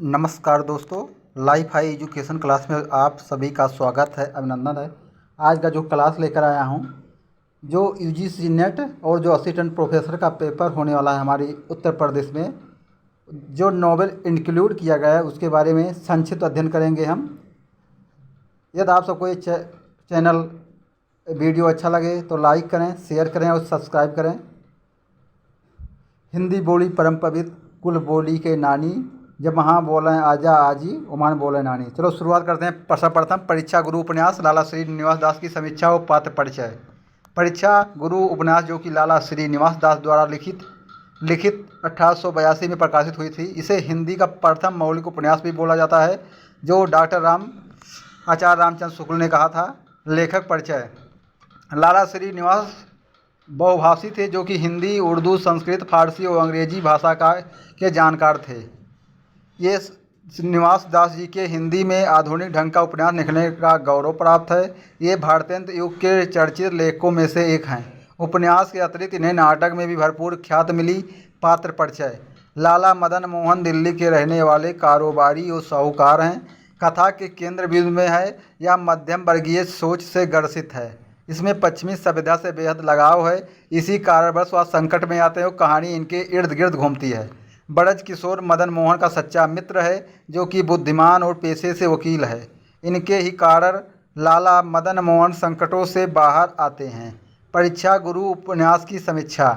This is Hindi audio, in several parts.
नमस्कार दोस्तों, लाइफ हाई एजुकेशन क्लास में आप सभी का स्वागत है, अभिनंदन है। आज का जो क्लास लेकर आया हूँ, जो यूजीसी नेट और जो असिस्टेंट प्रोफेसर का पेपर होने वाला है हमारी उत्तर प्रदेश में, जो नॉवेल इंक्लूड किया गया है उसके बारे में संक्षिप्त अध्ययन करेंगे हम। यदि आप सबको ये चैनल वीडियो अच्छा लगे तो लाइक करें, शेयर करें और सब्सक्राइब करें। हिंदी बोली परम पवित्र, कुल बोली के नानी, जब वहाँ बोलें आजा आजी ओमान बोले नानी। चलो शुरुआत करते हैं। सर्वप्रथम परीक्षा गुरु उपन्यास लाला श्रीनिवास दास की समीक्षा और पात्र परिचय। परीक्षा गुरु उपन्यास जो कि लाला श्रीनिवास दास द्वारा लिखित 1882 में प्रकाशित हुई थी। इसे हिंदी का प्रथम मौलिक उपन्यास भी बोला जाता है, जो डॉक्टर आचार्य रामचंद्र शुक्ल ने कहा था। लेखक परिचय। लाला श्रीनिवास बहुभाषी थे, जो कि हिंदी, उर्दू, संस्कृत, फारसी और अंग्रेजी भाषा के जानकार थे। ये श्रीनिवास दास जी के हिंदी में आधुनिक ढंग का उपन्यास लिखने का गौरव प्राप्त है। ये भारतीय युग के चर्चित लेखकों में से एक हैं। उपन्यास के अतिरिक्त इन्हें नाटक में भी भरपूर ख्याति मिली। पात्र परिचय। लाला मदन मोहन दिल्ली के रहने वाले कारोबारी और साहूकार हैं। कथा के केंद्र बिंदु में है। यह मध्यम वर्गीय सोच से ग्रसित है। इसमें पश्चिमी सभ्यता से बेहद लगाव है। इसी कारणवश वह संकट में आते हैं और कहानी इनके इर्द गिर्द घूमती है। ब्रज किशोर मदन मोहन का सच्चा मित्र है, जो कि बुद्धिमान और पेशे से वकील है। इनके ही कारण लाला मदन मोहन संकटों से बाहर आते हैं। परीक्षा गुरु उपन्यास की समीक्षा।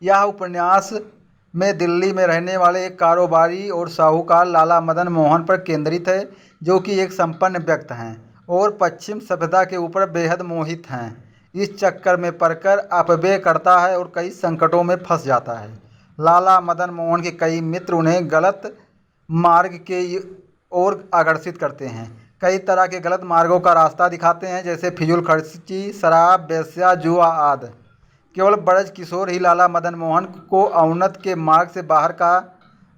यह उपन्यास में दिल्ली में रहने वाले एक कारोबारी और साहूकार लाला मदन मोहन पर केंद्रित है, जो कि एक संपन्न व्यक्ति हैं और पश्चिम सभ्यता के ऊपर बेहद मोहित हैं। इस चक्कर में पड़कर अपव्यय करता है और कई संकटों में फंस जाता है। लाला मदन मोहन के कई मित्र उन्हें गलत मार्ग के ओर आकर्षित करते हैं। कई तरह के गलत मार्गों का रास्ता दिखाते हैं, जैसे फिजूल खर्ची, शराब, वेश्या, जुआ आदि। केवल ब्रज किशोर ही लाला मदन मोहन को अवनत के मार्ग से बाहर का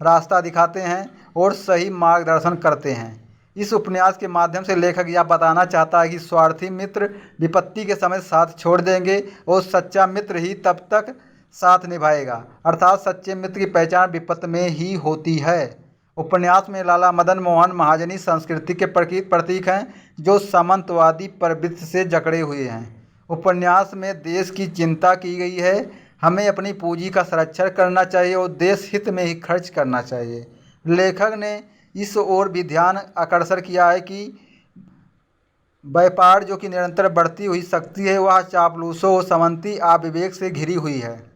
रास्ता दिखाते हैं और सही मार्गदर्शन करते हैं। इस उपन्यास के माध्यम से लेखक यह बताना चाहता है कि स्वार्थी मित्र विपत्ति के समय साथ छोड़ देंगे और सच्चा मित्र ही तब तक साथ निभाएगा, अर्थात सच्चे मित्र की पहचान विपत्ति में ही होती है। उपन्यास में लाला मदन मोहन महाजनी संस्कृति के प्रतीक हैं, जो सामंतवादी प्रवृत्ति से जकड़े हुए हैं। उपन्यास में देश की चिंता की गई है। हमें अपनी पूंजी का संरक्षण करना चाहिए और देश हित में ही खर्च करना चाहिए। लेखक ने इस ओर भी ध्यान आकर्षण किया है कि व्यापार जो कि निरंतर बढ़ती हुई शक्ति है, वह चापलूसों और सामंती अविवेक से घिरी हुई है।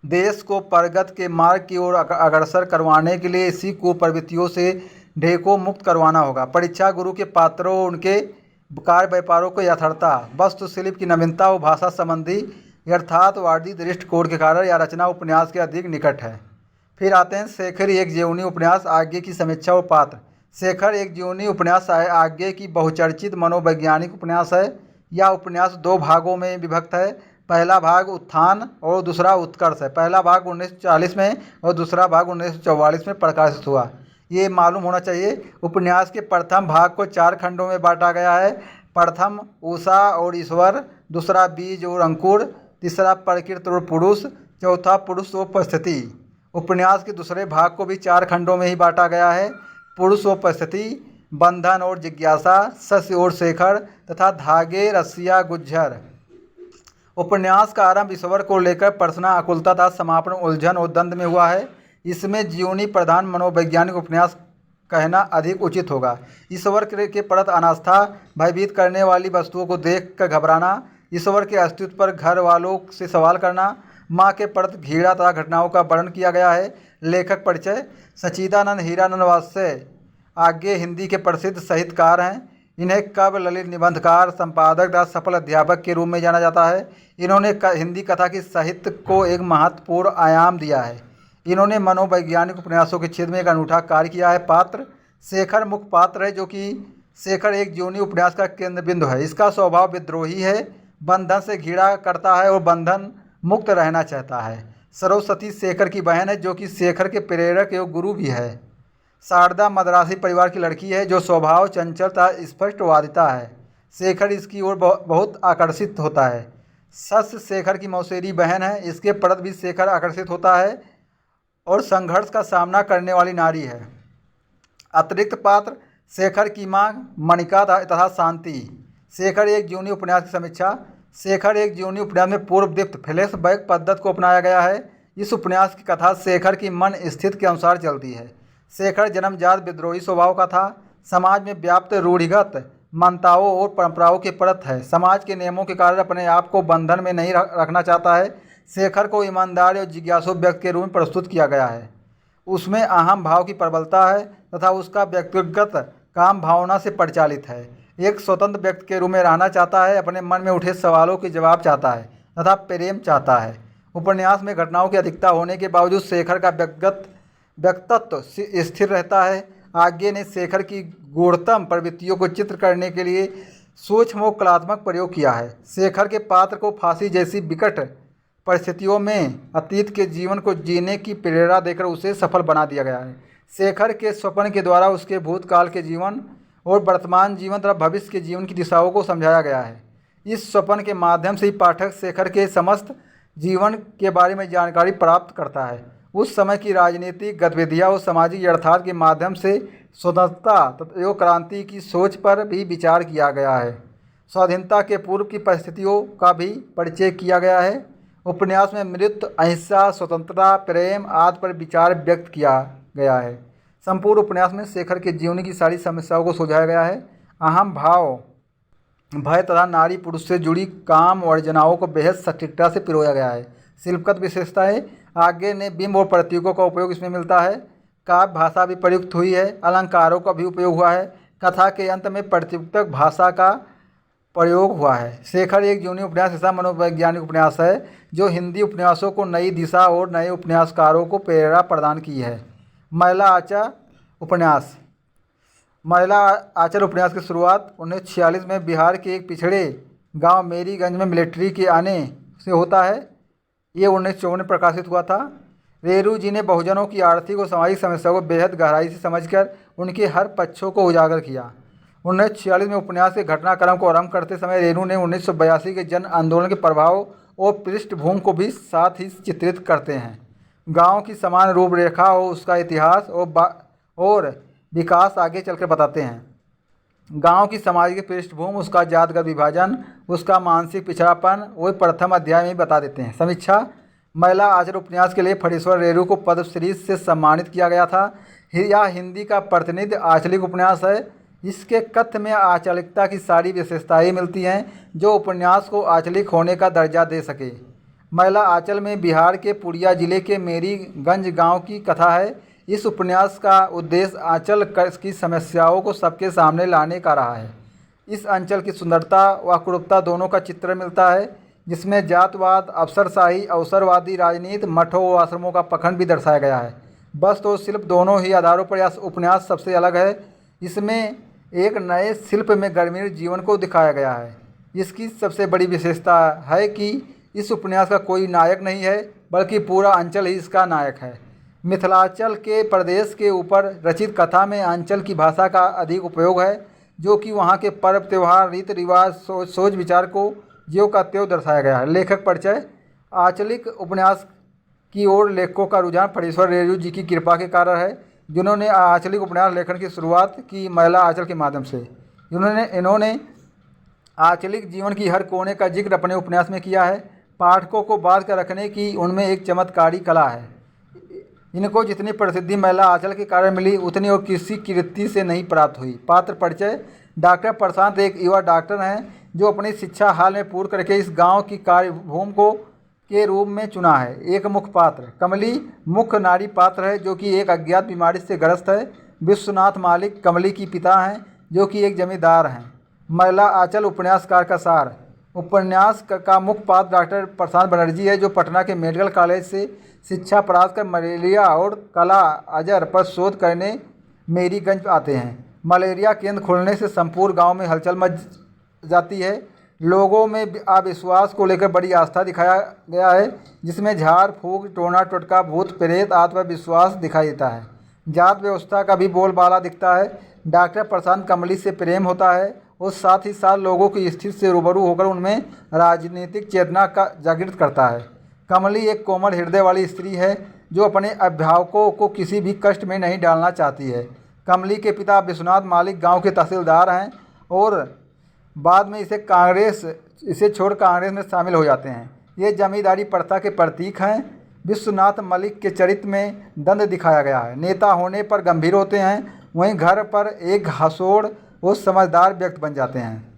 देश को प्रगति के मार्ग की ओर अग्रसर करवाने के लिए इसी कुप्रवृत्तियों से ढेकों मुक्त करवाना होगा। परीक्षा गुरु के पात्रों, उनके कार्य व्यापारों को यथार्थता, वास्तुशिल्प की नवीनता और भाषा संबंधी यथार्थवादी दृष्टिकोण के कारण यह रचना उपन्यास के अधिक निकट है। फिर आते हैं शेखर एक जीवनी उपन्यास आज्ञे की समीक्षा और पात्र। शेखर एक जीवनी उपन्यास आज्ञे की बहुचर्चित मनोवैज्ञानिक उपन्यास है। यह उपन्यास दो भागों में विभक्त है। पहला भाग उत्थान और दूसरा उत्कर्ष है। पहला भाग 1940 में और दूसरा भाग 1944 में प्रकाशित हुआ। ये मालूम होना चाहिए। उपन्यास के प्रथम भाग को 4 खंडों में बांटा गया है। प्रथम उषा और ईश्वर, दूसरा बीज और अंकुर, तीसरा प्रकृति और पुरुष, चौथा पुरुष और परिस्थिति। उपन्यास के दूसरे भाग को भी 4 खंडों में ही बांटा गया है। पुरुष और परिस्थिति, बंधन और जिज्ञासा, शशि और शेखर तथा धागे, रस्सियाँ, गुज्जर। उपन्यास का आरंभ ईश्वर को लेकर प्रश्न, आकुलता तथा समापन उलझन और द्वंद्व में हुआ है। इसमें जीवनी प्रधान मनोवैज्ञानिक उपन्यास कहना अधिक उचित होगा। ईश्वर के प्रति अनास्था, भयभीत करने वाली वस्तुओं को देख कर घबराना, ईश्वर के अस्तित्व पर घर वालों से सवाल करना, माँ के प्रति घृणा तथा घटनाओं का वर्णन किया गया है। लेखक परिचय। सच्चिदानंद हीरानंद वात्स्य आज्ञे हिंदी के प्रसिद्ध साहित्यकार हैं। इन्हें कवि, ललित निबंधकार, संपादक तथा सफल अध्यापक के रूप में जाना जाता है। इन्होंने हिंदी कथा की साहित्य को एक महत्वपूर्ण आयाम दिया है। इन्होंने मनोवैज्ञानिक उपन्यासों के क्षेत्र में एक अनूठा कार्य किया है। पात्र। शेखर मुख्य पात्र है, जो कि शेखर एक जीवनी उपन्यास का केंद्र बिंदु है। इसका स्वभाव विद्रोही है, बंधन से घृणा करता है और बंधन मुक्त रहना चाहता है। सरस्वती शेखर की बहन है, जो कि शेखर के प्रेरक एवं गुरु भी है। शारदा मद्रासी परिवार की लड़की है, जो स्वभाव चंचल तथा स्पष्टवादिता है। शेखर इसकी ओर बहुत आकर्षित होता है। शश शेखर की मौसेरी बहन है। इसके प्रति भी शेखर आकर्षित होता है और संघर्ष का सामना करने वाली नारी है। अतिरिक्त पात्र शेखर की मां मणिका तथा शांति। शेखर एक जीवनी उपन्यास की समीक्षा। शेखर एक जीवनी उपन्यास में पूर्व दीप्त फ्लैशबैक पद्धति को अपनाया गया है। इस उपन्यास की कथा शेखर की मन स्थिति के अनुसार चलती है। शेखर जन्मजात विद्रोही स्वभाव का था। समाज में व्याप्त रूढ़िगत मान्यताओं और परंपराओं की परत है। समाज के नियमों के कारण अपने आप को बंधन में नहीं रखना चाहता है। शेखर को ईमानदार और जिज्ञासु व्यक्ति के रूप में प्रस्तुत किया गया है। उसमें अहम भाव की प्रबलता है तथा उसका व्यक्तिगत काम भावना से परिचालित है। एक स्वतंत्र व्यक्ति के रूप में रहना चाहता है, अपने मन में उठे सवालों के जवाब चाहता है तथा प्रेम चाहता है। उपन्यास में घटनाओं की अधिकता होने के बावजूद शेखर का व्यक्तित्व स्थिर रहता है। आगे ने शेखर की गूढ़तम प्रवृत्तियों को चित्र करने के लिए सूक्ष्म और कलात्मक प्रयोग किया है। शेखर के पात्र को फांसी जैसी विकट परिस्थितियों में अतीत के जीवन को जीने की प्रेरणा देकर उसे सफल बना दिया गया है। शेखर के स्वप्न के द्वारा उसके भूतकाल के जीवन और वर्तमान जीवन तथा भविष्य के जीवन की दिशाओं को समझाया गया है। इस स्वप्न के माध्यम से ही पाठक शेखर के समस्त जीवन के बारे में जानकारी प्राप्त करता है। उस समय की राजनीतिक गतिविधियाँ और सामाजिक यथार्थ के माध्यम से स्वतंत्रता एवं क्रांति की सोच पर भी विचार किया गया है। स्वाधीनता के पूर्व की परिस्थितियों का भी परिचय किया गया है। उपन्यास में मृत्यु, अहिंसा, स्वतंत्रता, प्रेम आदि पर विचार व्यक्त किया गया है। संपूर्ण उपन्यास में शेखर के जीवन की सारी समस्याओं को सुझाया गया है। अहम भाव, भय तथा नारी पुरुष से जुड़ी काम वर्जनाओं को बेहद सटीकता से पिरोया गया है। शिल्पगत विशेषताएं, आगे ने बिंब और प्रतीकों का उपयोग इसमें मिलता है। काव्य भाषा भी प्रयुक्त हुई है। अलंकारों का भी उपयोग हुआ है। कथा के अंत में प्रतीकात्मक भाषा का प्रयोग हुआ है। शेखर एक जीवनी उपन्यास ऐसा मनोवैज्ञानिक उपन्यास है जो हिंदी उपन्यासों को नई दिशा और नए उपन्यासकारों को प्रेरणा प्रदान की है। महिला आंचल उपन्यास। महिला आंचल उपन्यास की शुरुआत 1946 में बिहार के एक पिछड़े गांव मेरीगंज में मिलिट्री के आने से होता है। ये 1954 में प्रकाशित हुआ था। रेरू जी ने बहुजनों की आर्थिक और सामाजिक समस्याओं को बेहद गहराई से समझकर उनके हर पक्षों को उजागर किया। 1946 में उपन्यास के घटनाक्रम को आरंभ करते समय रेरू ने 1982 के जन आंदोलन के प्रभाव और पृष्ठभूमि को भी साथ ही चित्रित करते हैं। गांव की समान रूपरेखा और उसका इतिहास और विकास आगे चलकर बताते हैं। गांव की सामाजिक पृष्ठभूमि, उसका जातगत विभाजन, उसका मानसिक पिछड़ापन वो प्रथम अध्याय में ही बता देते हैं। समीक्षा। महिला आंचल उपन्यास के लिए फणीश्वर रेरू को पद्मश्री से सम्मानित किया गया था। यह हिंदी का प्रतिनिधि आंचलिक उपन्यास है। इसके कथ्य में आंचलिकता की सारी विशेषताएं मिलती हैं जो उपन्यास को आंचलिक होने का दर्जा दे सके। महिला आंचल में बिहार के पुरिया जिले के मेरीगंज गांव की कथा है। इस उपन्यास का उद्देश्य आंचल की समस्याओं को सबके सामने लाने का रहा है। इस अंचल की सुंदरता व कुरूपता दोनों का चित्र मिलता है, जिसमें जातवाद, अफसरशाही, अवसरवादी राजनीति, मठों व आश्रमों का पखंड भी दर्शाया गया है। वस्तु और शिल्प दोनों ही आधारों पर यह उपन्यास सबसे अलग है। इसमें एक नए शिल्प में ग्रामीण जीवन को दिखाया गया है। इसकी सबसे बड़ी विशेषता है कि इस उपन्यास का कोई नायक नहीं है, बल्कि पूरा अंचल ही इसका नायक है। मिथिलांचल के प्रदेश के ऊपर रचित कथा में अंचल की भाषा का अधिक उपयोग है, जो कि वहाँ के पर्व, त्यौहार, रीति रिवाज, सोच विचार को ज्यों का त्यों दर्शाया गया है। लेखक परिचय। आंचलिक उपन्यास की ओर लेखकों का रुझान फणीश्वर रेरू जी की कृपा के कारण है, जिन्होंने आंचलिक उपन्यास लेखन की शुरुआत की महिला आंचल के माध्यम से। इन्होंने आंचलिक जीवन की हर कोने का जिक्र अपने उपन्यास में किया है। पाठकों को बांध कर रखने की उनमें एक चमत्कारी कला है। इनको जितनी प्रसिद्धि महिला आंचल के कारण मिली, उतनी और किसी कृति से नहीं प्राप्त हुई। पात्र परिचय। डॉक्टर प्रशांत एक युवा डॉक्टर हैं जो अपनी शिक्षा हाल में पूर्ण करके इस गांव की कार्यभूमि को के रूप में चुना है। एक मुख्य पात्र कमली मुख्य नारी पात्र है, जो कि एक अज्ञात बीमारी से ग्रस्त है। विश्वनाथ मालिक कमली की पिता हैं, जो कि एक जमींदार हैं। महिला आंचल उपन्यासकार का सार। उपन्यास का मुख्य पात्र डॉक्टर प्रशांत बनर्जी है, जो पटना के मेडिकल कॉलेज से शिक्षा प्राप्त कर मलेरिया और काला अजर पर शोध करने मेरीगंज आते हैं। मलेरिया केंद्र खुलने से संपूर्ण गांव में हलचल मच जाती है। लोगों में अविश्वास को लेकर बड़ी आस्था दिखाया गया है, जिसमें झाड़ फूक, टोना टोटका, भूत प्रेत आदि पर विश्वास दिखाई देता है। जात व्यवस्था का भी बोलबाला दिखता है। डॉक्टर प्रशांत कमली से प्रेम होता है और साथ ही साथ लोगों की स्थिति से रूबरू होकर उनमें राजनीतिक चेतना का जागृत करता है। कमली एक कोमल हृदय वाली स्त्री है, जो अपने अभिभावकों को किसी भी कष्ट में नहीं डालना चाहती है। कमली के पिता विश्वनाथ मालिक गांव के तहसीलदार हैं और बाद में इसे छोड़ कांग्रेस में शामिल हो जाते हैं। ये जमींदारी प्रथा के प्रतीक हैं। विश्वनाथ मलिक के चरित्र में दंड दिखाया गया है। नेता होने पर गंभीर होते हैं, वहीं घर पर एक हंसोड़ और समझदार व्यक्ति बन जाते हैं।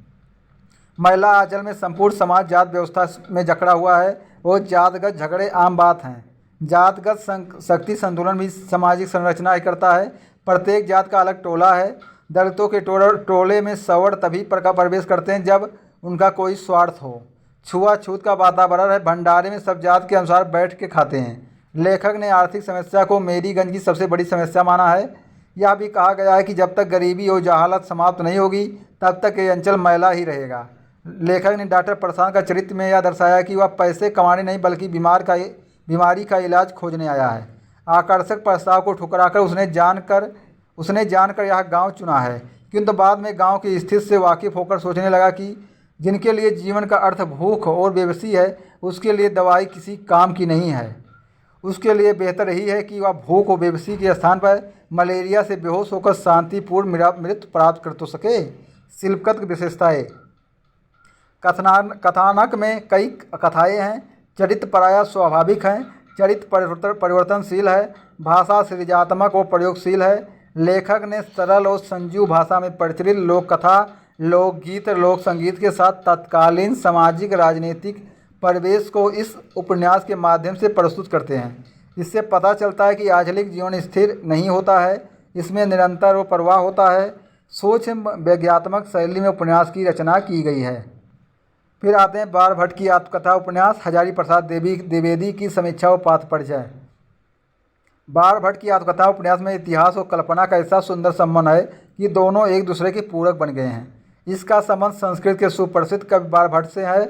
महिला आंचल में संपूर्ण समाज जात व्यवस्था में जकड़ा हुआ है और जातगत झगड़े आम बात हैं। जातगत शक्ति संतुलन भी सामाजिक संरचना ही करता है। प्रत्येक जात का अलग टोला है। दलितों के टोले में सवर्ण तभी प्रवेश करते हैं जब उनका कोई स्वार्थ हो। छुआछूत का वातावरण है। भंडारे में सब जात के अनुसार बैठ के खाते हैं। लेखक ने आर्थिक समस्या को मेरीगंज की सबसे बड़ी समस्या माना है। यह भी कहा गया है कि जब तक गरीबी और जहालत समाप्त नहीं होगी तब तक ये अंचल मैला ही रहेगा। लेखक ने डॉक्टर प्रशांत का चरित्र में यह दर्शाया कि वह पैसे कमाने नहीं बल्कि बीमारी का इलाज खोजने आया है। आकर्षक प्रस्ताव को ठुकराकर उसने जानकर यह गांव चुना है, किंतु बाद में गांव की स्थिति से वाकिफ होकर सोचने लगा कि जिनके लिए जीवन का अर्थ भूख और बेबसी है, उसके लिए दवाई किसी काम की नहीं है। उसके लिए बेहतर यही है कि वह भूख और बेबसी के स्थान पर मलेरिया से बेहोश होकर शांतिपूर्ण मृत्यु प्राप्त कर तो सके। शिल्पगत विशेषताएँ। कथानक में कई कथाएँ हैं। चरित्र प्रायः स्वाभाविक हैं। चरित्र परिवर्तनशील है। भाषा सृजनात्मक और प्रयोगशील है। लेखक ने सरल और संजीव भाषा में प्रचलित लोक कथा, लोकगीत, लोक संगीत के साथ तत्कालीन सामाजिक राजनीतिक परिवेश को इस उपन्यास के माध्यम से प्रस्तुत करते हैं। इससे पता चलता है कि आंचलिक जीवन स्थिर नहीं होता है, इसमें निरंतर और प्रवाह होता है। सोच व्यंग्यात्मक शैली में उपन्यास की रचना की गई है। फिर आते हैं बाणभट्ट की आत्मकथा उपन्यास हजारी प्रसाद द्विवेदी की समीक्षा और पात्र परिचय। बाणभट्ट की आत्मकथा उपन्यास में इतिहास और कल्पना का ऐसा सुंदर संबंध है कि दोनों एक दूसरे के पूरक बन गए हैं। इसका संबंध संस्कृत के सुप्रसिद्ध कवि बाणभट्ट से है,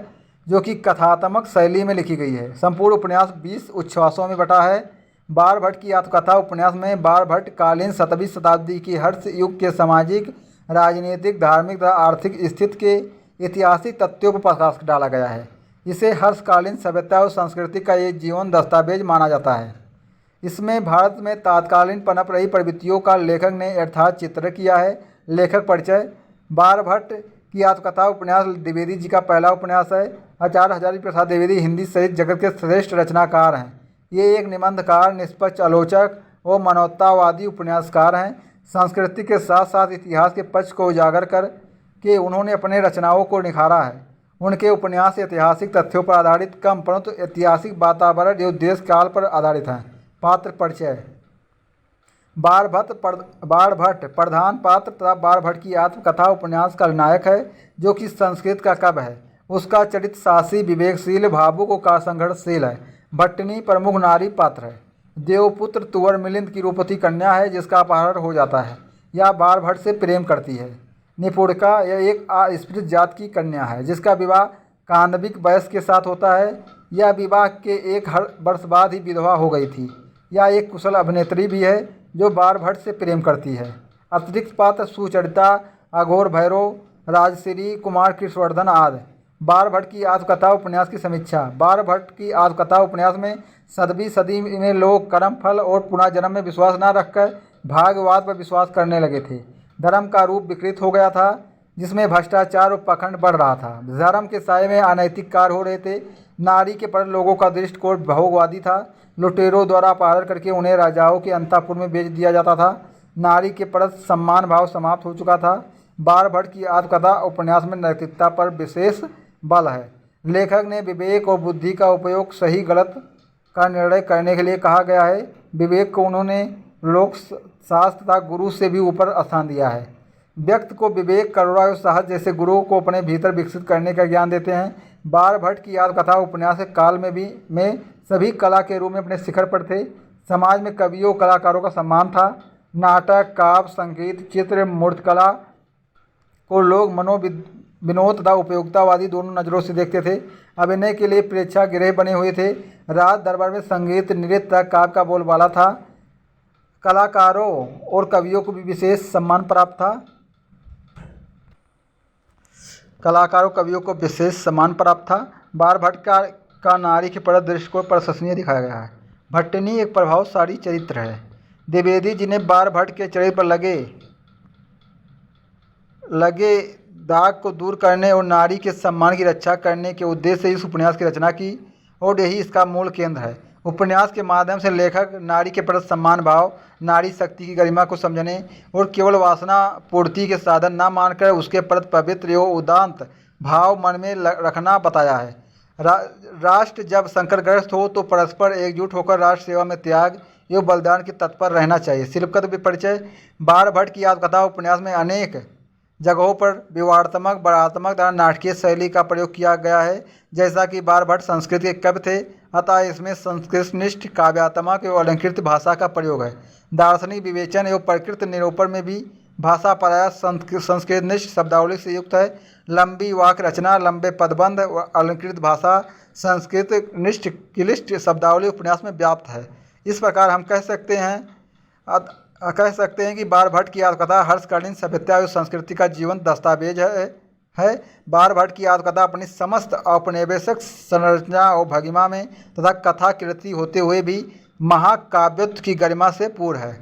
जो कि कथात्मक शैली में लिखी गई है। संपूर्ण उपन्यास 20 उच्छ्वासों में बटा है। बाणभट्ट की आत्मकथा उपन्यास में बाणभट्ट कालीन 7वीं शताब्दी की हर्ष युग के सामाजिक, राजनीतिक, धार्मिक तथा आर्थिक स्थिति के ऐतिहासिक तथ्यों पर प्रकाश डाला गया है। इसे हर्षकालीन सभ्यता और संस्कृति का एक जीवन दस्तावेज माना जाता है। इसमें भारत में तात्कालीन पनप रही प्रवृत्तियों का लेखक ने यथार्थ चित्र किया है। लेखक परिचय। बाणभट्ट की आत्मकथा उपन्यास द्विवेदी जी का पहला उपन्यास है। आचार्य हजारी प्रसाद द्विवेदी हिंदी सहित जगत के श्रेष्ठ रचनाकार हैं। ये एक निबंधकार, निष्पक्ष आलोचक और मानवतावादी उपन्यासकार हैं। संस्कृति के साथ साथ इतिहास के पक्ष को उजागर कर के उन्होंने अपने रचनाओं को निखारा है। उनके उपन्यास ऐतिहासिक तथ्यों पर आधारित कम परंतु ऐतिहासिक वातावरण एवं देश काल पर आधारित हैं। पात्र परिचय। बाणभट्ट प्रधान पात्र तथा बाणभट्ट की आत्मकथा उपन्यास का नायक है, जो कि संस्कृत का कवि है। उसका चरित्र साहसी, विवेकशील, भावुक और संघर्षशील है। भट्टिनी प्रमुख नारी पात्र है। देवपुत्र तुवर मिलिंद की रूपवती कन्या है, जिसका अपहरण हो जाता है। यह बाणभट्ट से प्रेम करती है। निपुणिका यह एक अस्पृश्य जात की कन्या है, जिसका विवाह कांदबिक वयस के साथ होता है। यह विवाह के 1 वर्ष बाद ही विधवा हो गई थी। यह एक कुशल अभिनेत्री भी है, जो बाणभट्ट से प्रेम करती है। अतिरिक्त पात्र सुचरिता, अघोर भैरव, राजश्री, कुमार कृष्णवर्धन आदि। बाणभट्ट की आत्मकथा उपन्यास की समीक्षा। बाणभट्ट की आत्मकथा उपन्यास में 7वीं सदी में लोग कर्म फल और पुनर्जन्म में विश्वास न रखकर भाग्यवाद पर विश्वास करने लगे थे। धर्म का रूप विकृत हो गया था, जिसमें भ्रष्टाचार और पाखंड बढ़ रहा था। धर्म के साये में अनैतिक कार्य हो रहे थे। नारी के प्रति लोगों का दृष्टिकोण भोगवादी था। लुटेरों द्वारा अपहरण करके उन्हें राजाओं के अंतःपुर में बेच दिया जाता था। नारी के प्रति सम्मान भाव समाप्त हो चुका था। बाणभट्ट की आत्मकथा उपन्यास में नैतिकता पर विशेष बल है। लेखक ने विवेक और बुद्धि का उपयोग सही गलत का निर्णय करने के लिए कहा गया है। विवेक को उन्होंने लोक शास्त्र तथा गुरु से भी ऊपर स्थान दिया है। व्यक्ति को विवेक, करुणा और साहस जैसे गुरुओं को अपने भीतर विकसित करने का ज्ञान देते हैं। बाणभट्ट की आत्मकथा उपन्यास के काल में सभी कला के रूप में अपने शिखर पर थे। समाज में कवियों, कलाकारों का सम्मान था। नाटक, काव्य, संगीत, चित्र, मूर्तिकला को लोग विनोद तथा उपयोगितावादी दोनों नज़रों से देखते थे। अभिनय के लिए प्रेक्षागृह बने हुए थे। राज दरबार में संगीत, नृत्य तथा काव्य का बोलबाला था। कलाकारों और कवियों को भी विशेष सम्मान प्राप्त था। बाणभट्ट का नारी के प्रति दृष्टिकोण प्रशंसनीय दिखाया गया है। भट्टिनी एक प्रभावशाली चरित्र है। द्विवेदी जी ने बारभट्ट के चरित्र पर लगे दाग को दूर करने और नारी के सम्मान की रक्षा करने के उद्देश्य से इस उपन्यास की रचना की और यही इसका मूल केंद्र है। उपन्यास के माध्यम से लेखक नारी के प्रति सम्मान भाव, नारी शक्ति की गरिमा को समझने और केवल वासना पूर्ति के साधन न मानकर उसके प्रति पवित्र एवं उदात्त भाव मन में रखना बताया है। राष्ट्र जब संकटग्रस्त हो तो परस्पर एकजुट होकर राष्ट्र सेवा में त्याग एवं बलिदान की तत्पर रहना चाहिए। शिल्पकला परिचय। बारभट्ट की आत्मकथा उपन्यास में अनेक जगहों पर विवादात्मक, बड़ात्मक तथा नाटकीय शैली का प्रयोग किया गया है। जैसा कि बारभट्ट संस्कृत के कवि थे, अतः इसमें संस्कृतनिष्ठ काव्यात्मक एवं अलंकृत भाषा का प्रयोग है। दार्शनिक विवेचन एवं प्रकृति निरूपण में भी भाषा प्रायः संस्कृतनिष्ठ शब्दावली से युक्त है। लंबी वाक्य रचना, लंबे पदबंध व अलंकृत भाषा संस्कृतनिष्ठ क्लिष्ट शब्दावली उपन्यास में व्याप्त है। इस प्रकार हम कह सकते हैं कि बारभट्ट की आत्मकथा हर्षकालीन सभ्यता और संस्कृति का जीवंत दस्तावेज है। बारभट्ट की आत्मकथा अपनी समस्त औपनिवेशिक संरचना और भंगिमा में तथा कथा कृति होते हुए भी महाकाव्यत्व की गरिमा से पूर्ण है।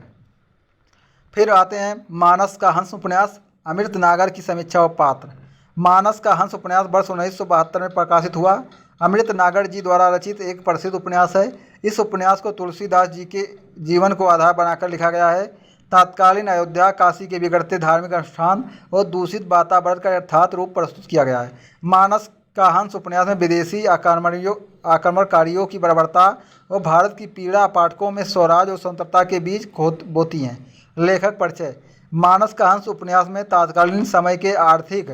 फिर आते हैं मानस का हंस उपन्यास। अमृत नागर की समीक्षा और पात्र। मानस का हंस उपन्यास वर्ष 1972 में प्रकाशित हुआ। अमृत नागर जी द्वारा रचित एक प्रसिद्ध उपन्यास है। इस उपन्यास को तुलसीदास जी के जीवन को आधार बनाकर लिखा गया है। तत्कालीन अयोध्या, काशी के बिगड़ते धार्मिक अनुष्ठान और दूषित वातावरण का यथार्थ रूप प्रस्तुत किया गया है। मानस का हंस उपन्यास में विदेशी आक्रमणकारियों की बर्बरता और भारत की पीड़ा पाठकों में स्वराज और स्वतंत्रता के बीच बोती हैं। लेखक परिचय। मानस का हंस उपन्यास में तत्कालीन समय के आर्थिक,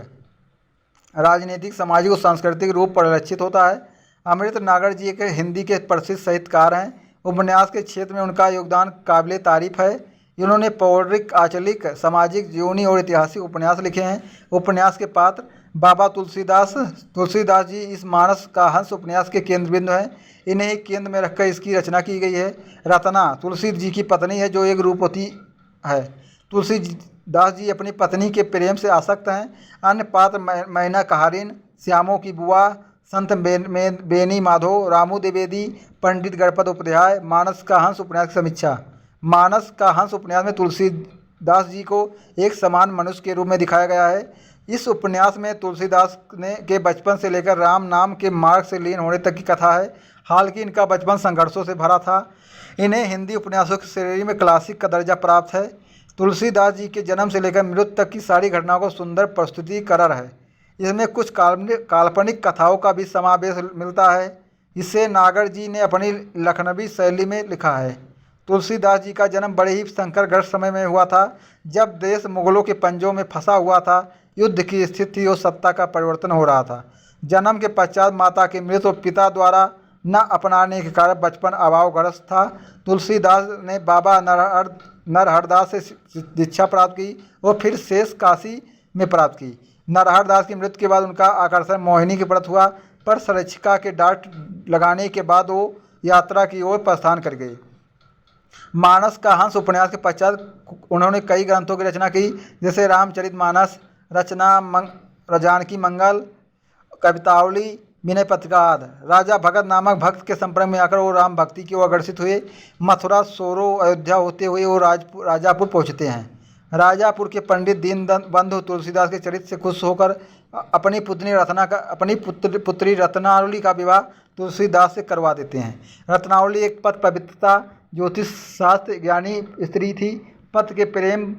राजनीतिक, सामाजिक और सांस्कृतिक रूप परिलक्षित होता है। अमृत नागर जी एक हिंदी के प्रसिद्ध साहित्यकार हैं। उपन्यास के क्षेत्र में उनका योगदान काबिले तारीफ है। इन्होंने पौराणिक, आंचलिक, सामाजिक, जीवनी और ऐतिहासिक उपन्यास लिखे हैं। उपन्यास के पात्र। बाबा तुलसीदास जी इस मानस का हंस उपन्यास के केंद्र बिंदु हैं। इन्हें ही केंद्र में रखकर इसकी रचना की गई है। रत्ना तुलसी जी की पत्नी है, जो एक रूपवती है। तुलसीदास जी अपनी पत्नी के प्रेम से आसक्त हैं। अन्य पात्र मैना कहारिन, श्यामों की बुआ, संत बेनी माधो, रामू द्विवेदी, पंडित गणपत उपाध्याय। मानस का हंस उपन्यास की समीक्षा। मानस का हंस उपन्यास में तुलसीदास जी को एक समान मनुष्य के रूप में दिखाया गया है। इस उपन्यास में तुलसीदास के बचपन से लेकर राम नाम के मार्ग से लीन होने तक की कथा है। हालांकि इनका बचपन संघर्षों से भरा था। इन्हें हिंदी उपन्यासों की श्रेणी में क्लासिक का दर्जा प्राप्त है। तुलसीदास जी के जन्म से लेकर मृत्यु तक की सारी घटनाओं को सुंदर प्रस्तुतिकरण है। इसमें कुछ काल्पनिक कथाओं का भी समावेश मिलता है। इसे नागर जी ने अपनी लखनवी शैली में लिखा है। तुलसीदास जी का जन्म बड़े ही संकटग्रस्त समय में हुआ था, जब देश मुगलों के पंजों में फंसा हुआ था, युद्ध की स्थिति और सत्ता का परिवर्तन हो रहा था। जन्म के पश्चात माता की मृत्यु और पिता द्वारा न अपनाने के कारण बचपन अभावग्रस्त था। तुलसीदास ने बाबा नरहरदास से दीक्षा प्राप्त की और फिर शेष काशी में प्राप्त की। नरहरदास की मृत्यु के बाद उनका आकर्षण मोहिनी के प्रति हुआ, पर संरक्षिका के डांट लगाने के बाद वो यात्रा की ओर प्रस्थान कर गए। मानस का हंस उपन्यास के पश्चात उन्होंने कई ग्रंथों की रचना की, जैसे रामचरितमानस, रचना जानकी मंगल, कवितावली, विनय पत्रिका आदि। राजा भगत नामक भक्त के संपर्क में आकर वो राम भक्ति की ओर अग्रसित हुए। मथुरा, सोरो, अयोध्या होते हुए वो राजापुर पहुँचते हैं। राजापुर के पंडित दीनबंधु तुलसीदास के चरित्र से खुश होकर अपनी पुत्री रत्नावली का विवाह तुलसीदास से करवा देते हैं। रत्नावली एक पति पवित्रता, ज्योतिष शास्त्र ज्ञानी स्त्री थी। पति के प्रेम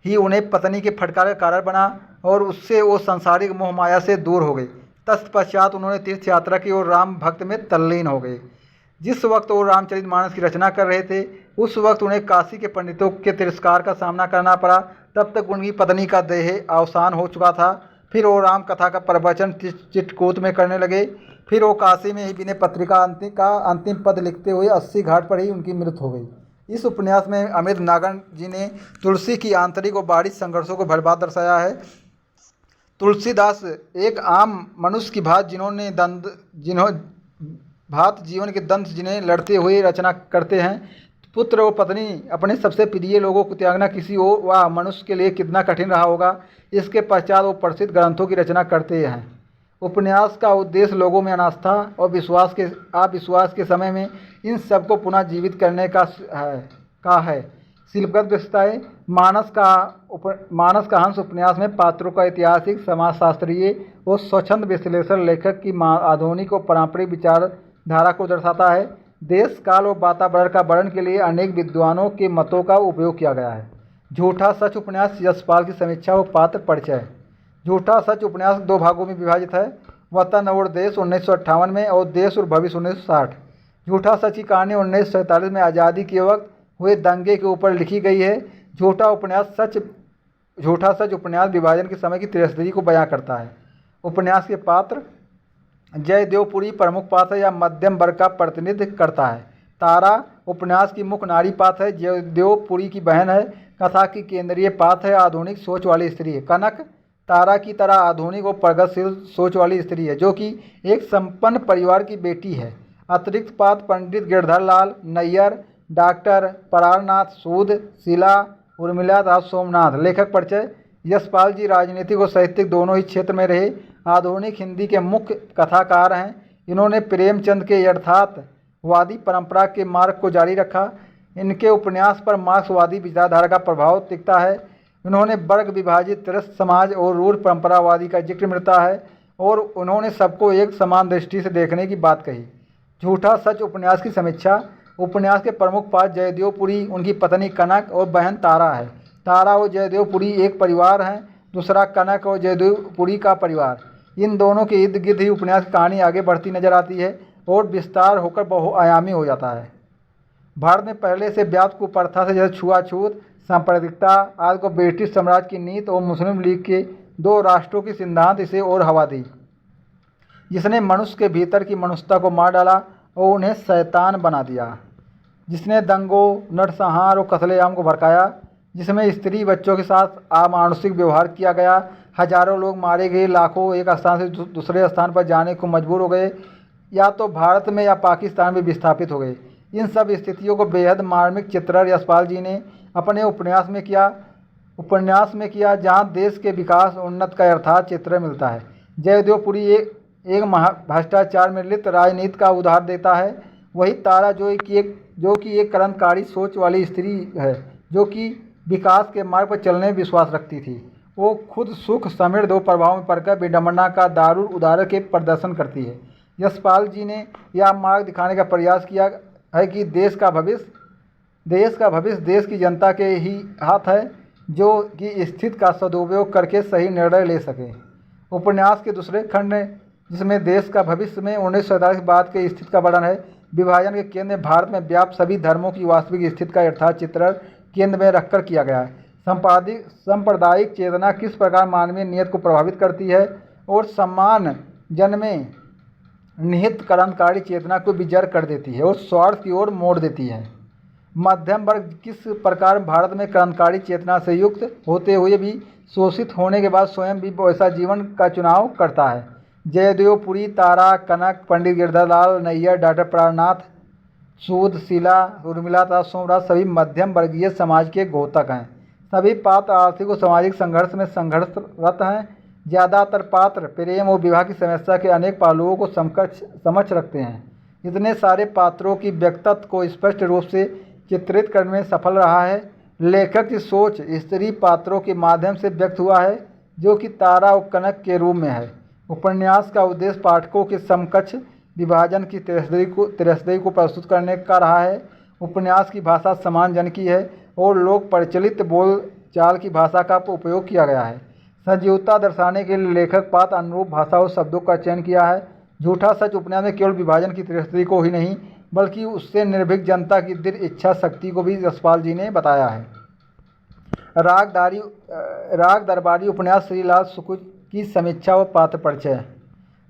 ही उन्हें पत्नी के फटकार का कारण बना और उससे वो सांसारिक मोह माया से दूर हो गई। तत्पश्चात उन्होंने तीर्थ यात्रा की और राम भक्त में तल्लीन हो गए। जिस वक्त वो रामचरितमानस की रचना कर रहे थे, उस वक्त उन्हें काशी के पंडितों के तिरस्कार का सामना करना पड़ा। तब तक उनकी पत्नी का देह अवसान हो चुका था। फिर वो राम कथा का प्रवचन चित्रकूट में करने लगे। फिर वो काशी में ही विनय पत्रिका का अंतिम पद लिखते हुए 80 घाट पर ही उनकी मृत्यु हो गई। इस उपन्यास में अमृत नागर जी ने तुलसी की आंतरिक और बाहरी संघर्षों को भरभाट दर्शाया है। तुलसीदास एक आम मनुष्य की भात जीवन के दंत जिन्हें लड़ते हुए रचना करते हैं। पुत्र और पत्नी, अपने सबसे प्रिय लोगों को त्यागना किसी और वह मनुष्य के लिए कितना कठिन रहा होगा। इसके पश्चात वो प्रसिद्ध ग्रंथों की रचना करते हैं। उपन्यास का उद्देश्य लोगों में अनास्था और अविश्वास के समय में इन सबको पुनः जीवित करने का है। शिल्पगत विशेषताएं। मानस का हंस उपन्यास में पात्रों का ऐतिहासिक, समाजशास्त्रीय और स्वच्छंद विश्लेषण लेखक की आधुनिक और पारंपरिक विचारधारा को दर्शाता है। देश, काल और वातावरण का वर्णन के लिए अनेक विद्वानों के मतों का उपयोग किया गया है। झूठा सच उपन्यास यशपाल की समीक्षा और पात्र परिचय। झूठा सच उपन्यास 2 भागों में विभाजित है, वतन और देश 1958 में और देश और भविष्य 1960। झूठा सच की कहानी 1947 में आज़ादी के वक्त हुए दंगे के ऊपर लिखी गई है। झूठा सच उपन्यास विभाजन के समय की त्रासदी को बयां करता है। उपन्यास के पात्र। जयदेवपुरी प्रमुख पात्र या मध्यम वर्ग का प्रतिनिधित्व करता है। तारा उपन्यास की मुख्य नारी पात्र है, जयदेवपुरी की बहन है। कथा की केंद्रीय पात्र है, आधुनिक सोच वाली स्त्री है। कनक तारा की तरह आधुनिक और प्रगतिशील सोच वाली स्त्री है, जो कि एक संपन्न परिवार की बेटी है। अतिरिक्त पात्र पंडित गिरधर लाल नैयर, डॉक्टर परारनाथ सूद, शीला, उर्मिला दास सोमनाथ। लेखक परिचय। यशपाल जी राजनीतिक और साहित्यिक दोनों ही क्षेत्र में रहे आधुनिक हिंदी के मुख्य कथाकार हैं। इन्होंने प्रेमचंद के यथार्थवादी परंपरा के मार्ग को जारी रखा। इनके उपन्यास पर मार्क्सवादी विचारधारा का प्रभाव दिखता है। इन्होंने वर्ग विभाजित त्रस्त समाज और रूढ़ परंपरावादी का जिक्र मिलता है और उन्होंने सबको एक समान दृष्टि से देखने की बात कही। झूठा सच उपन्यास की समीक्षा। उपन्यास के प्रमुख पात्र जयदेवपुरी, उनकी पत्नी कनक और बहन तारा है। तारा और जयदेवपुरी एक परिवार हैं, दूसरा कनक और जयदेवपुरी का परिवार। इन दोनों के इर्द गिर्द ही उपन्यास की कहानी आगे बढ़ती नजर आती है और विस्तार होकर बहुआयामी हो जाता है। भारत में पहले से व्याप्त कुप्रथा से जैसे छुआछूत, सांप्रदायिकता आदि को ब्रिटिश साम्राज्य की नीति और मुस्लिम लीग के 2 राष्ट्रों की सिद्धांत इसे और हवा दी, जिसने मनुष्य के भीतर की मनुष्यता को मार डाला और उन्हें शैतान बना दिया, जिसने दंगों, नरसंहार और कत्लेआम को भड़काया, जिसमें स्त्री बच्चों के साथ अमानुषिक व्यवहार किया गया। हजारों लोग मारे गए, लाखों एक स्थान से दूसरे स्थान पर जाने को मजबूर हो गए, या तो भारत में या पाकिस्तान में विस्थापित हो गए। इन सब स्थितियों को बेहद मार्मिक चित्रण यशपाल जी ने अपने उपन्यास में किया, जहाँ देश के विकास उन्नत का यथार्थ चित्र मिलता है। जयदेवपुरी एक भ्रष्टाचार में लिप्त राजनीति का उदाहरण देता है। वही तारा जो कि एक क्रांतिकारी सोच वाली स्त्री है, जो कि विकास के मार्ग पर चलने में विश्वास रखती थी। वो खुद सुख समृद्ध और प्रभाव में पड़कर विडंबना का दारुण उदाहरण के प्रदर्शन करती है। यशपाल जी ने यह मार्ग दिखाने का प्रयास किया है कि देश का भविष्य देश की जनता के ही हाथ है, जो कि स्थिति का सदुपयोग करके सही निर्णय ले सके। उपन्यास के दूसरे खंड जिसमें देश का भविष्य में 1947 के बाद के स्थिति का वर्णन है। विभाजन के केंद्र में भारत में व्याप्त सभी धर्मों की वास्तविक स्थिति का यथार्थ चित्रण केंद्र में रखकर किया गया है। सांप्रदायिक चेतना किस प्रकार मानवीय नियत को प्रभावित करती है और सम्मान जन में निहित क्रांतिकारी चेतना को विजर कर देती है और स्वार्थ की ओर मोड़ देती है। मध्यम वर्ग किस प्रकार भारत में क्रांतिकारी चेतना से युक्त होते हुए भी शोषित होने के बाद स्वयं भी वैसा जीवन का चुनाव करता है। जयदेवपुरी, तारा, कनक, पंडित गिरधर लाल नैयर, डॉक्टर प्राणनाथ सूद, शीला, उर्मिला दास सोमनाथ सभी मध्यम वर्गीय समाज के घोतक हैं। सभी पात्र आर्थिक और सामाजिक संघर्ष में संघर्षरत हैं। ज़्यादातर पात्र प्रेम और विवाह की समस्या के अनेक पहलुओं को समक्ष रखते हैं। इतने सारे पात्रों की व्यक्तित्व को स्पष्ट रूप से चित्रित करने में सफल रहा है। लेखक की सोच स्त्री पात्रों के माध्यम से व्यक्त हुआ है, जो कि तारा और कनक के रूप में है। उपन्यास का उद्देश्य पाठकों के समकक्ष विभाजन की त्रासदी को प्रस्तुत करने का रहा है। उपन्यास की भाषा समान जन की है और लोक प्रचलित बोलचाल की भाषा का उपयोग किया गया है। सजीवता दर्शाने के लिए लेखक पात्र अनुरूप भाषा और शब्दों का चयन किया है। झूठा सच उपन्यास में केवल विभाजन की त्रासदी को ही नहीं, बल्कि उससे निर्भीक जनता की दृढ़ इच्छा शक्ति को भी यशपाल जी ने बताया है। राग दरबारी उपन्यास श्रीलाल शुक्ल की समीक्षा व पात्र परिचय।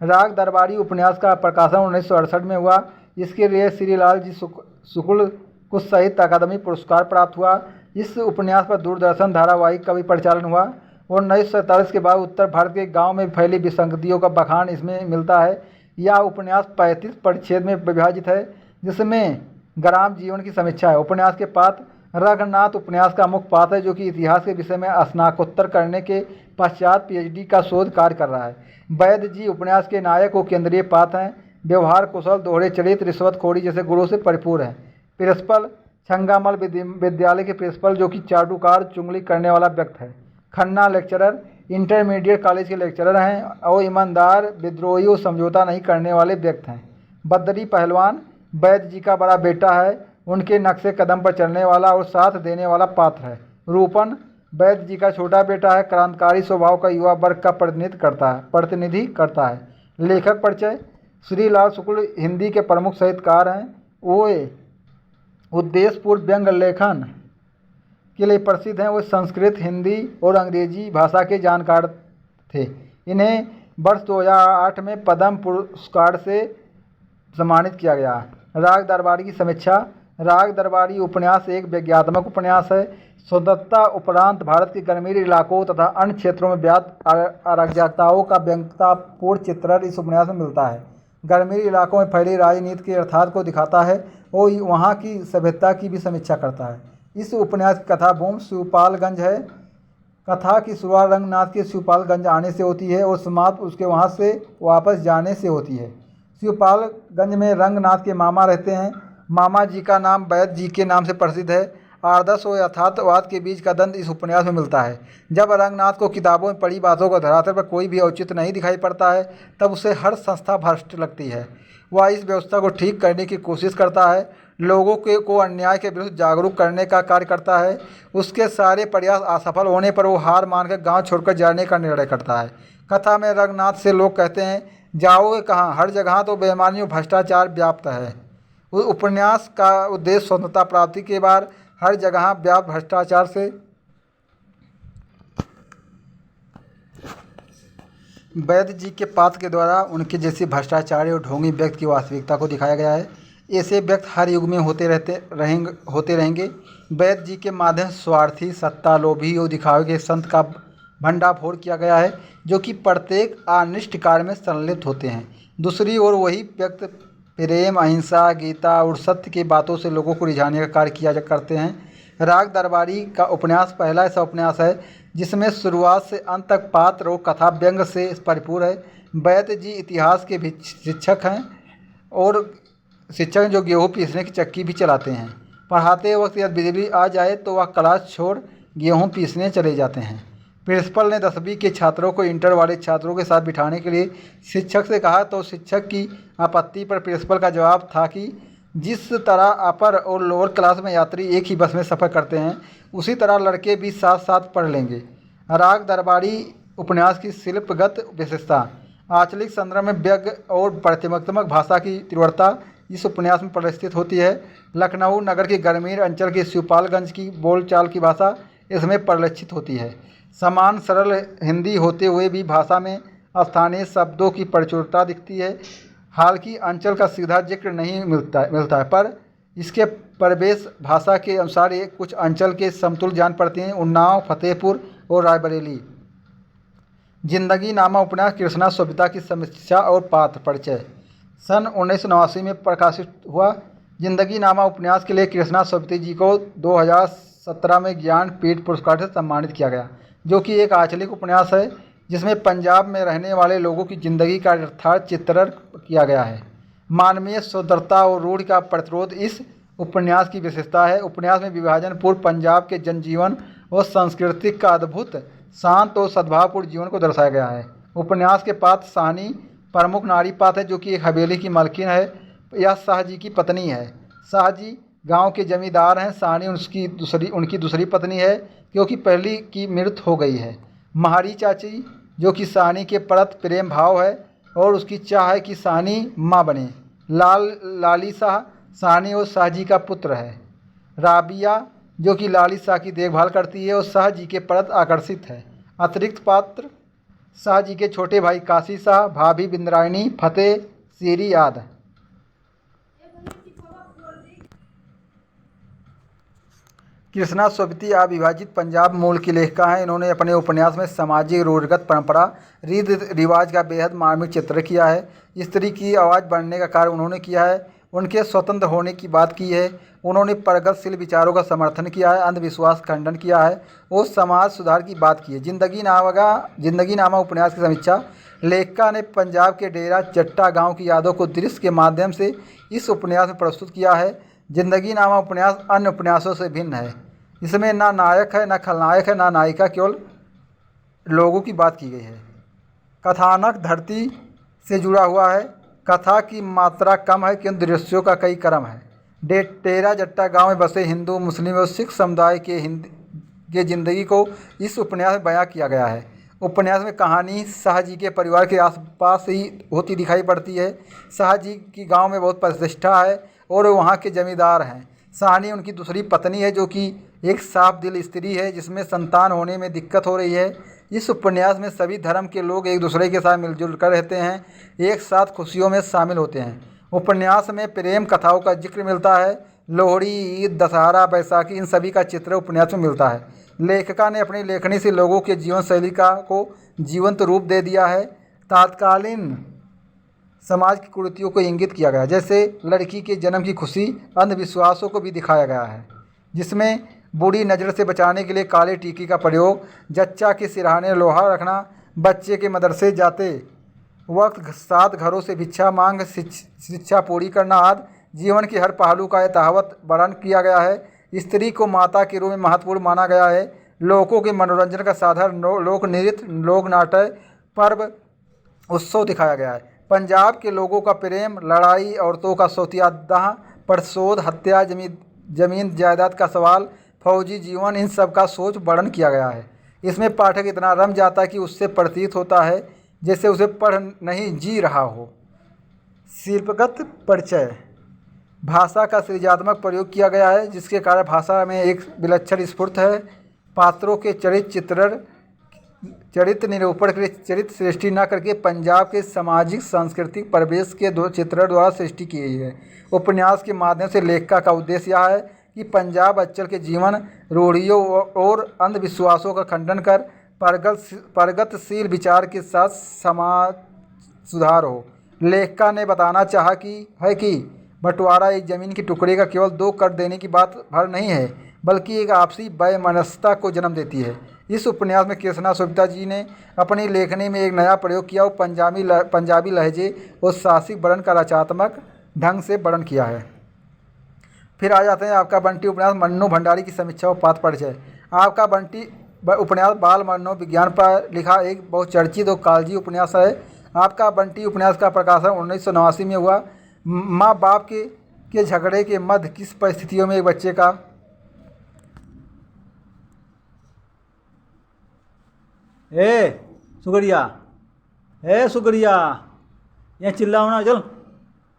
राग दरबारी उपन्यास का प्रकाशन 1968 में हुआ। इसके लिए श्रीलाल जी शुक्ल को साहित्य अकादमी पुरस्कार प्राप्त हुआ। इस उपन्यास पर दूरदर्शन धारावाहिक का भी परिचालन हुआ और 1947 के बाद उत्तर भारत के गांव में फैली विसंगतियों का बखान इसमें मिलता है। यह उपन्यास 35 परिच्छेद में विभाजित है, जिसमें ग्राम जीवन की समीक्षा है। उपन्यास के पात्र रघुनाथ उपन्यास का मुख्य पात्र है, जो कि इतिहास के विषय में स्नातकोत्तर करने के पश्चात पीएचडी का शोध कार्य कर रहा है। वैद्य जी उपन्यास के नायक और केंद्रीय पात्र हैं। व्यवहार कुशल, दोहरे चरित्र, रिश्वतखोरी जैसे गुणों से परिपूर्ण है। प्रिंसिपल छंगामल विद्यालय के प्रिंसिपल, जो कि चाटुकार चुगली करने वाला व्यक्ति है। खन्ना लेक्चरर इंटरमीडिएट कॉलेज के लेक्चरर हैं और ईमानदार, विद्रोही और समझौता नहीं करने वाले व्यक्ति हैं। बद्री पहलवान वैद्य जी का बड़ा बेटा है, उनके नक्शे कदम पर चलने वाला और साथ देने वाला पात्र है। रूपन वैद्य जी का छोटा बेटा है, क्रांतिकारी स्वभाव का युवा वर्ग का प्रतिनिधि करता है। लेखक परिचय श्रीलाल शुक्ल हिंदी के प्रमुख साहित्यकार हैं। वो उद्देश्यपूर्ण व्यंग्य लेखन के लिए प्रसिद्ध हैं। वो संस्कृत, हिंदी और अंग्रेजी भाषा के जानकार थे। इन्हें वर्ष 2008 में पद्म पुरस्कार से सम्मानित किया गया। राग दरबारी की समीक्षा। राग दरबारी उपन्यास एक व्यंग्यात्मक उपन्यास है। स्वतंत्रता उपरांत भारत के ग्रामीण इलाकों तथा अन्य क्षेत्रों में व्याप्त अराजकताओं का व्यंग्यतापूर्ण चित्रण इस उपन्यास में मिलता है। ग्रामीण इलाकों में फैली राजनीति के अर्थात को दिखाता है और वहाँ की सभ्यता की भी समीक्षा करता है। इस उपन्यास की कथा भूमि शिवपालगंज है। कथा की शुरुआत रंगनाथ के शिवपालगंज आने से होती है और समाप्त उसके वहाँ से वापस जाने से होती है। शिवपालगंज में रंगनाथ के मामा रहते हैं। मामा जी का नाम वैद्य जी के नाम से प्रसिद्ध है। आदर्श और यथार्थवाद के बीच का द्वंद्व इस उपन्यास में मिलता है। जब रंगनाथ को किताबों में पढ़ी बातों को धरातल पर कोई भी औचित्य नहीं दिखाई पड़ता है, तब उसे हर संस्था भ्रष्ट लगती है। वह इस व्यवस्था को ठीक करने की कोशिश करता है, लोगों को अन्याय के विरुद्ध जागरूक करने का कार्य करता है। उसके सारे प्रयास असफल होने पर वो हार मानकर गांव छोड़कर जाने का निर्णय करता है। कथा में रंगनाथ से लोग कहते हैं, जाओगे कहाँ, हर जगह तो बेईमानी और भ्रष्टाचार व्याप्त है। उपन्यास का उद्देश्य स्वतंत्रता प्राप्ति के बाद हर जगह व्याप्त भ्रष्टाचार से वैद्य जी के पात्र के द्वारा उनके जैसे भ्रष्टाचारी और ढोंगी व्यक्ति की वास्तविकता को दिखाया गया है। ऐसे व्यक्ति हर युग में होते रहेंगे। वैद्य जी के माध्यम स्वार्थी, सत्ता लोभी और दिखावे के संत का भंडाफोड़ किया गया है, जो कि प्रत्येक अनिष्ट कार्य में संलिप्त होते हैं। दूसरी ओर वही व्यक्ति प्रेम, अहिंसा, गीता और सत्य की बातों से लोगों को रिझाने का कार्य करते हैं। राग दरबारी का उपन्यास पहला ऐसा उपन्यास है जिसमें शुरुआत से अंत तक पात्र और कथा व्यंग्य से परिपूर्ण है। वैद्य जी इतिहास के भी शिक्षक हैं और शिक्षक जो गेहूँ पीसने की चक्की भी चलाते हैं। पढ़ाते वक्त यदि बिजली आ जाए तो वह क्लास छोड़ गेहूँ पीसने चले जाते हैं। प्रिंसिपल ने 10वीं के छात्रों को इंटर वाले छात्रों के साथ बिठाने के लिए शिक्षक से कहा, तो शिक्षक की आपत्ति पर प्रिंसिपल का जवाब था कि जिस तरह अपर और लोअर क्लास में यात्री एक ही बस में सफ़र करते हैं, उसी तरह लड़के भी साथ साथ पढ़ लेंगे। राग दरबारी उपन्यास की शिल्पगत विशेषता। आंचलिक संदर्भ में व्यंग्य और प्रतिमात्मक भाषा की तीव्रता इस उपन्यास में प्रदर्शित होती है। लखनऊ नगर के ग्रामीण अंचल के शिवपालगंज की बोलचाल की भाषा इसमें परिलक्षित होती है। समान सरल हिंदी होते हुए भी भाषा में स्थानीय शब्दों की प्रचुरता दिखती है। हालांकि अंचल का सीधा जिक्र नहीं मिलता है, पर इसके प्रवेश भाषा के अनुसार ये कुछ अंचल के समतुल्य जान पड़ते हैं। उन्नाव, फतेहपुर और रायबरेली। जिंदगी नामा उपन्यास कृष्णा सविता की समीक्षा और पात्र परिचय। सन 1989 में प्रकाशित हुआ जिंदगी नामा उपन्यास के लिए कृष्णा सविता जी को 2017 में ज्ञानपीठ पुरस्कार से सम्मानित किया गया, जो कि एक आंचलिक उपन्यास है जिसमें पंजाब में रहने वाले लोगों की जिंदगी का यथार्थ चित्रण किया गया है। मानवीय स्वतंत्रता और रूढ़ का प्रतिरोध इस उपन्यास की विशेषता है। उपन्यास में विभाजन पूर्व पंजाब के जनजीवन और संस्कृति का अद्भुत, शांत और सद्भावपूर्ण जीवन को दर्शाया गया है। उपन्यास के पात्र साहनी प्रमुख नारी पात्र है, जो कि एक हवेली की मालकिन है। यह शाहजी की पत्नी है। शाहजी गांव के जमींदार हैं। साहनी उनकी दूसरी पत्नी है, क्योंकि पहली की मृत्यु हो गई है। महारी चाची, जो कि साहनी के प्रति प्रेम भाव है और उसकी चाह है कि साहनी माँ बने। लाली शाह साहनी और शाहजी का पुत्र है। राबिया, जो कि लाली शाह की देखभाल करती है और शाहजी के प्रति आकर्षित है। अतिरिक्त पात्र शाहजी के छोटे भाई काशी शाह, भाभी बिंद्रायणी, फतेह, सीरी आदि। कृष्णा सविता अविभाजित पंजाब मूल की लेखिका हैं। इन्होंने अपने उपन्यास में सामाजिक रूढ़िगत परंपरा, रीति रिवाज का बेहद मार्मिक चित्र किया है। स्त्री की आवाज़ बनने का कार्य उन्होंने किया है। उनके स्वतंत्र होने की बात की है। उन्होंने प्रगतिशील विचारों का समर्थन किया है, अंधविश्वास का खंडन किया है और समाज सुधार की बात की है। जिंदगी नामा उपन्यास की समीक्षा। लेखिका ने पंजाब के डेरा जट्टा गांव की यादों को दृश्य के माध्यम से इस उपन्यास में प्रस्तुत किया है। जिंदगी नामा उपन्यास अन्य उपन्यासों से भिन्न है। इसमें ना नायक है, ना खलनायक है, ना नायिका, केवल लोगों की बात की गई है। कथानक धरती से जुड़ा हुआ है। कथा की मात्रा कम है किंतु दृश्यों का कई क्रम है। डेरा जट्टा गांव में बसे हिंदू, मुस्लिम और सिख समुदाय के जिंदगी को इस उपन्यास में बयां किया गया है। उपन्यास में कहानी शाह जी के परिवार के आसपास ही होती दिखाई पड़ती है। शाह जी की गांव में बहुत प्रतिष्ठा है और वहां के जमींदार हैं। शाहनी उनकी दूसरी पत्नी है जो कि एक साफ दिल स्त्री है जिसमें संतान होने में दिक्कत हो रही है। इस उपन्यास में सभी धर्म के लोग एक दूसरे के साथ मिलजुल कर रहते हैं, एक साथ खुशियों में शामिल होते हैं। उपन्यास में प्रेम कथाओं का जिक्र मिलता है। लोहड़ी, ईद, दशहरा, बैसाखी, इन सभी का चित्र उपन्यास में मिलता है। लेखिका ने अपनी लेखनी से लोगों के जीवन शैली को जीवंत रूप दे दिया है। तत्कालीन समाज की कुरीतियों को इंगित किया गया है, जैसे लड़की के जन्म की खुशी, अंधविश्वासों को भी दिखाया गया है, जिसमें बुरी नज़र से बचाने के लिए काले टीके का प्रयोग, जच्चा के सिरहाने लोहा रखना, बच्चे के मदरसे जाते वक्त 7 घरों से भिक्षा मांग शिक्षा पूरी करना आदि जीवन के हर पहलू का यथावत वर्णन किया गया है। स्त्री को माता के रूप में महत्वपूर्ण माना गया है। लोगों के मनोरंजन का साधन लोक नृत्य, लोक नाटक, पर्व, उत्सव दिखाया गया है। पंजाब के लोगों का प्रेम, लड़ाई, औरतों का सौतेयादाह, प्रतिशोध, हत्या, जमीन जायदाद का सवाल, फौजी जीवन, इन सब का सोच वर्णन किया गया है। इसमें पाठक इतना रम जाता है कि उससे प्रतीत होता है जैसे उसे पढ़ नहीं जी रहा हो। शिल्पगत परिचय। भाषा का सृजनात्मक प्रयोग किया गया है जिसके कारण भाषा में एक विलक्षण स्फूर्त है। पात्रों के चरित्र निरूपण के लिए चरित्र सृष्टि न करके पंजाब के सामाजिक सांस्कृतिक परिवेश के 2 चित्रण द्वारा सृष्टि की गई है। उपन्यास के माध्यम से लेखिका का उद्देश्य यह है कि पंजाब अंचल के जीवन, रूढ़ियों और अंधविश्वासों का खंडन कर प्रगतिशील विचार के साथ समाज सुधार हो। लेखिका ने बताना चाहा कि बंटवारा एक ज़मीन के टुकड़े का केवल 2 कर देने की बात भर नहीं है, बल्कि एक आपसी वैमनस्यता को जन्म देती है। इस उपन्यास में कृष्णा सुविधा जी ने अपनी लेखनी में एक नया प्रयोग किया और पंजाबी लहजे और साहसिक वर्णन का रचनात्मक ढंग से वर्णन किया है। फिर आ जाते हैं आपका बंटी उपन्यास मन्नू भंडारी की समीक्षा और पाठ परिचय। आपका बंटी उपन्यास बाल मनोविज्ञान पर लिखा एक बहुचर्चित और कालजी उपन्यास है। आपका बंटी उपन्यास का प्रकाशन 1989 में हुआ। माँ बाप के झगड़े के मध्य किस परिस्थितियों में एक बच्चे का सुगरिया यहाँ चिल्लाओ ना, चल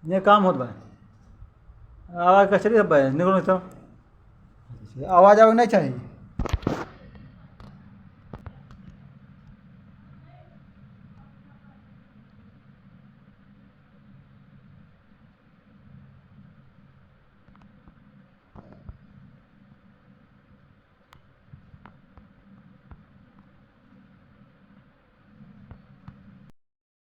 ये काम होता है। आवाज़ का चलिए सब निकलो, आवाज़ आवे नहीं चाहिए।